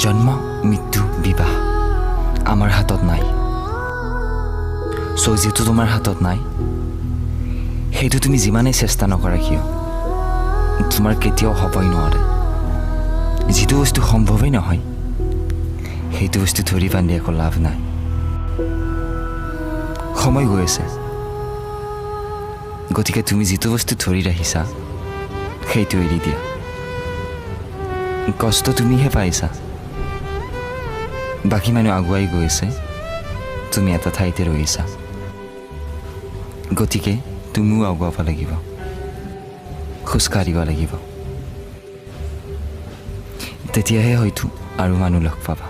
জন্ম মৃত্যু বিবাহ আমাৰ হাতত নাই সো যেটো তোমাৰ হাতত নাই সেইটো তুমি যিমানেই চেষ্টা নকৰা কিয় তোমাৰ কেতিয়াও হ'বই নোৱাৰে যিটো বস্তু সম্ভৱেই নহয় সেইটো বস্তু ধৰি বান্ধি একো লাভ নাই সময় গৈ আছে গতিকে তুমি যিটো বস্তু ধৰি ৰাখিছা সেইটো এৰি দিয়া কষ্ট তুমিহে পাইছা বাকী মানুহ আগুৱাই গৈ আছে তুমি এটা ঠাইতে ৰৈছা গতিকে তুমিও আগুৱাব লাগিব খোজকাঢ়িব লাগিব তেতিয়াহে হয়তো আৰু মানুহ লগ পাবা